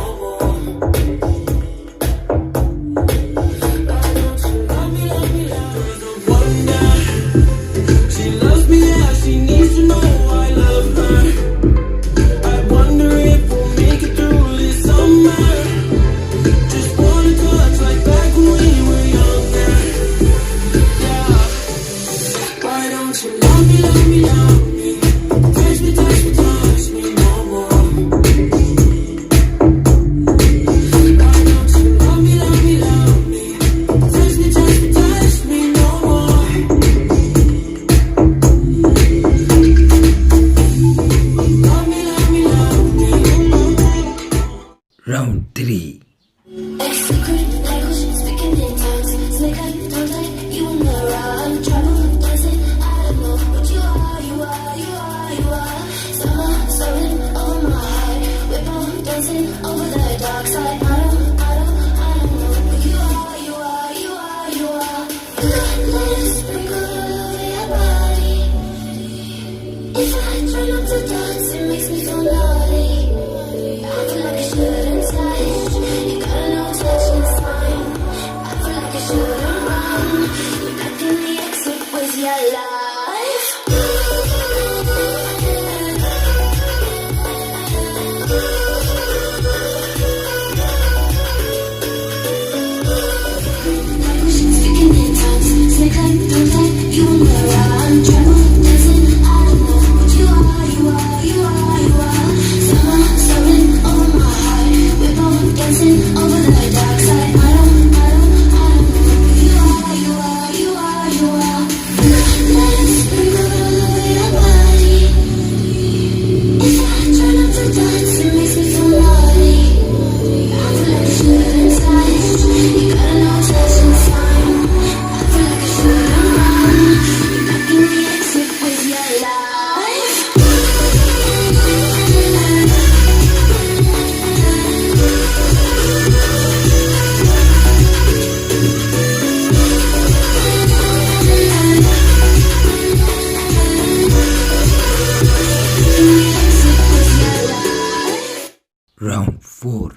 no more. Why don't you love me, love me, love me? Wonder. She loves me, yeah, she needs to know I love her. I wonder if we'll make it through this summer. Just wanna touch like back when we were younger. Yeah. Why don't you love me, love me, love me? Touch me, touch me, touch me more. Round 3. Secret language, speaking in tongues. Snake like, don't like you in the rug. Trouble dancing, I don't know what you are, you are, you are, you are. Summer, stolen over my heart. We're both dancing over the dark side. I don't know what you are, you are, you are, you are. Let's sprinkle all over your body. If I try not to dance, it makes me feel naughty. I feel like I shouldn't touch. You gotta know touch is fine. I feel like I shouldn't run. You're blocking the exit with your life. Speaking in tongues, snake like, don't like you in the run. Trouble dancing, I don't know what you are, you are, you are, you are. Summer, stolen over my heart. We're both dancing over the dark side. I don't know what you are, you are, you are, you are. Let's sprinkle all over your body. If I try not to dance, it makes me feel naughty. I feel like I shouldn't touch. You gotta know touch is fine. I feel like I shouldn't run. You're blocking the exit with your life. Round 4.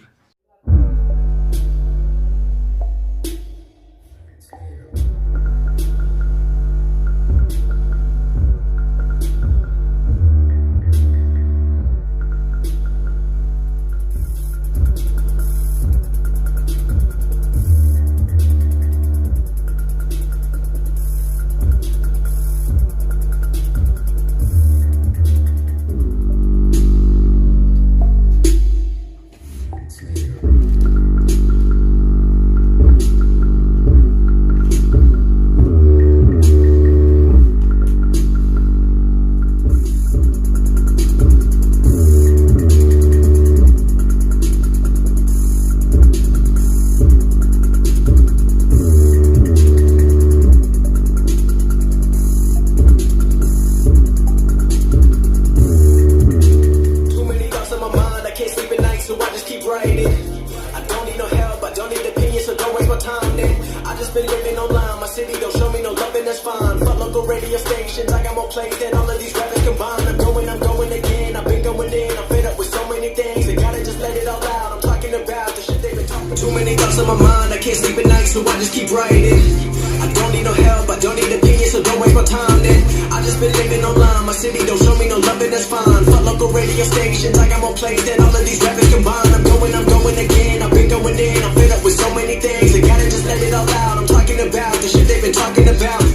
Too many thoughts on my mind, I can't sleep at night, so I just keep writing. I don't need no help, I don't need opinions, so don't waste my time then. I just been living online, my city don't show me no love and that's fine. Fuck local radio stations, I got more plays than all of these rappers combined. I'm going again, I've been going in, I'm fed up with so many things. I gotta just let it all out, I'm talking about the shit they've been talking. Too many thoughts on my mind, I can't sleep at night, so I just keep writing. I don't need no help, I don't need opinions, so don't waste my time then. I just been living online, my city don't show me no love and that's fine. Fuck local radio stations, I got more plays than all of these rappers combined. I'm going again, I've been going in, I'm fed up with so many things. I gotta just let it all out, I'm talking about the shit they've been talking about.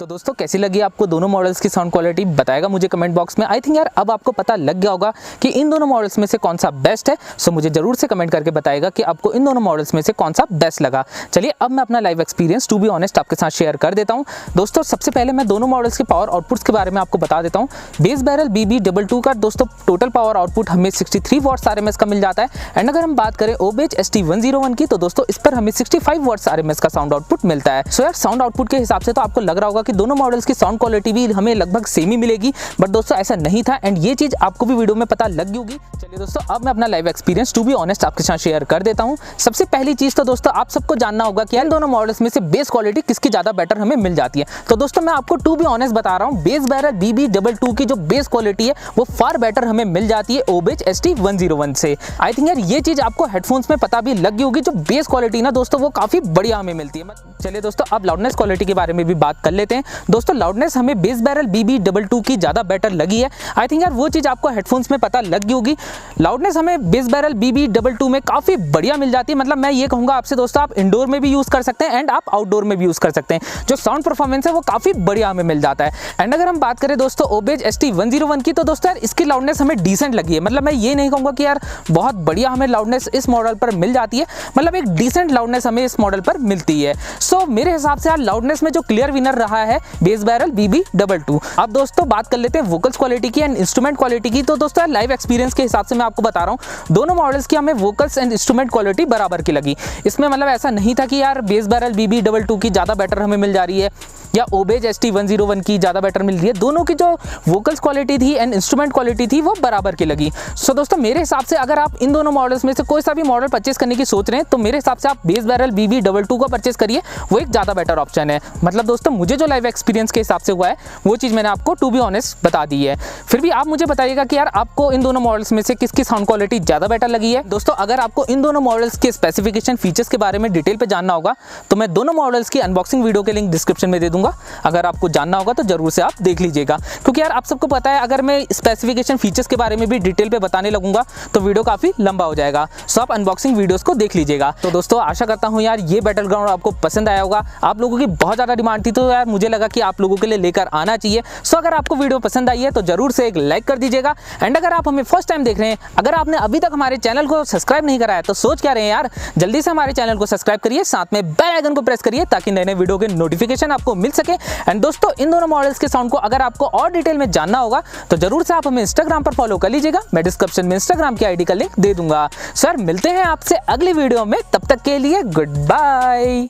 तो दोस्तों कैसी लगी आपको दोनों models की sound quality बताएगा मुझे comment box में। आई थिंक यार अब आपको पता लग गया होगा कि इन दोनों मॉडल्स में से कौन सा बेस्ट है। सो मुझे जरूर से कमेंट करके बताएगा कि आपको इन दोनों मॉडल्स में से कौन सा बेस्ट लगा। चलिए अब मैं अपना live experience to be honest आपके साथ शेयर कर देता हूँ। दोस्तों सबसे पहले मैं दोनों मॉडल्स के पावर आउटपुट्स के बारे में आपको बता देता हूँ। बेस बैरल BB-22 का दोस्तों टोटल पावर आउटपुट हमें 63 वॉट्स RMS का मिल जाता है। एंड अगर हम बात करें ओबेज HT-101 की तो दोस्तों इस पर हमें 65 वॉट्स RMS का साउंड आउटपुट मिलता है। सो यार साउंड आउटपुट के हिसाब से तो आपको लग रहा होगा कि दोनों मॉडल्स की साउंड क्वालिटी भी हमें लगभग सेम ही मिलेगी, बट दोस्तों ऐसा नहीं था एंड ये चीज आपको भी वीडियो में पता लग गई होगी। चलिए दोस्तों अब मैं अपना live experience to be honest आपके साथ शेयर कर देता हूं। सबसे पहली चीज तो दोस्तों आप सबको जानना होगा कि इन दोनों मॉडल्स में से बेस क्वालिटी किसकी ज्यादा बेटर हमें मिल जाती है। तो दोस्तों मैं आपको टू बी ऑनेस्ट बता रहा हूं, बेस बैरल BB-22 की जो बेस क्वालिटी है वो फार बेटर हमें मिल जाती है ओबेज HT-101 से। आई थिंक यार ये चीज आपको हेडफोन्स में पता भी लग गई होगी, जो बेस क्वालिटी ना दोस्तों वो काफी बढ़िया हमें मिलती है। चलिए दोस्तों अब लाउडनेस क्वालिटी के बारे में भी बात कर लेते हैं। दोस्तों लाउडनेस हमें बेस बैरल BB-22 की ज्यादा बेटर लगी है। आई थिंक यार वो चीज आपको हेडफोन्स में पता लग गई होगी। लाउडनेस हमें बेस बैरल BB-22 में काफी बढ़िया मिल जाती है। मतलब मैं ये कहूंगा आपसे दोस्तों, आप इंडोर में भी यूज कर सकते हैं एंड आप आउटडोर में भी यूज कर सकते हैं। जो साउंड परफॉर्मेंस है वो काफी बढ़िया हमें मिल जाता है। एंड अगर हम बात करें दोस्तों ओबेज HT-101 की तो दोस्तों यार इसकी लाउडनेस हमें डिसेंट लगी है। मतलब मैं ये नहीं कहूंगा कि यार बहुत बढ़िया हमें लाउडनेस इस मॉडल पर मिल जाती है, मतलब एक डिसेंट लाउडनेस हमें इस मॉडल पर मिलती है। सो मेरे हिसाब से यार लाउडनेस में जो क्लियर विनर रहा है है बेस बैरल BB-22। अब दोस्तों बात कर लेते हैं वोकल्स क्वालिटी की एंड इंस्ट्रूमेंट क्वालिटी की। तो दोस्तों यार लाइव एक्सपीरियंस के हिसाब से मैं आपको बता रहा हूँ दोनों मॉडल्स की हमें वोकल्स एंड इंस्ट्रूमेंट क्वालिटी बराबर की लगी। इसमें मतलब ऐसा नहीं था कि यार बेस बैरल BB-22 की ज़्यादा बेटर हमें मिल जा रही है या ओबेज HT-101 की ज़्यादा बेटर मिल रही है। दोनों की जो वोकल्स क्वालिटी थी एंड इंस्ट्रूमेंट क्वालिटी थी वो बराबर की लगी। सो दोस्तों मेरे हिसाब से अगर आप इन दोनों मॉडल्स में से कोई सा भी मॉडल परचेस करने की सोच रहे हैं तो मेरे हिसाब से आप बेस बैरल BB-22 को परचेस करिए, वो एक ज़्यादा बेटर ऑप्शन है। मतलब दोस्तों मुझे जो लाइव एक्सपीरियंस के हिसाब से हुआ है वो चीज़ मैंने आपको टू बी ऑनेस्ट बता दी है। फिर भी आप मुझे बताइएगा कि यार आपको इन दोनों मॉडल्स में से किसकी साउंड क्वालिटी ज़्यादा बेटर लगी है। दोस्तों अगर आपको इन दोनों मॉडल्स के स्पेसिफिकेशन फीचर्स के बारे में डिटेल पे जानना होगा तो मैं दोनों मॉडल्स की अनबॉक्सिंग वीडियो के लिंक डिस्क्रिप्शन में दे दूंगा। अगर आपको जानना होगा तो जरूर से आप देख लीजिएगा, क्योंकि यार आप सबको पता है अगर मैं स्पेसिफिकेशन फीचर्स के बारे में भी डिटेल पे बताने लगूंगा तो वीडियो काफी लंबा हो जाएगा। सो आप अनबॉक्सिंग वीडियोस को देख लीजिएगा। तो दोस्तों आशा करता हूं यार ये बैटल ग्राउंड आपको पसंद आया होगा। आप लोगों की बहुत ज्यादा डिमांड थी तो यार मुझे लगा कि आप लोगों के लिए लेकर आना चाहिए। सो अगर आपको वीडियो पसंद आई है तो जरूर से एक लाइक कर दीजिएगा। एंड अगर आप हमें फर्स्ट टाइम देख रहे हैं, अगर आपने अभी तक हमारे चैनल को सब्सक्राइब नहीं करा है तो सोच क्या रहे हैं यार, जल्दी से हमारे चैनल को सब्सक्राइब करिए, साथ में बेल आइकन को प्रेस करिए ताकि नए नए वीडियो के नोटिफिकेशन आपको मिल सके। एंड दोस्तों इन दोनों मॉडल्स के साउंड को अगर आपको और डिटेल में जानना होगा तो जरूर से आप हमें इंस्टाग्राम पर फॉलो कर लीजिएगा। मैं डिस्क्रिप्शन में इंस्टाग्राम की आईडी का लिंक दे दूंगा। सर मिलते हैं आपसे अगली वीडियो में, तब तक के लिए गुड बाय।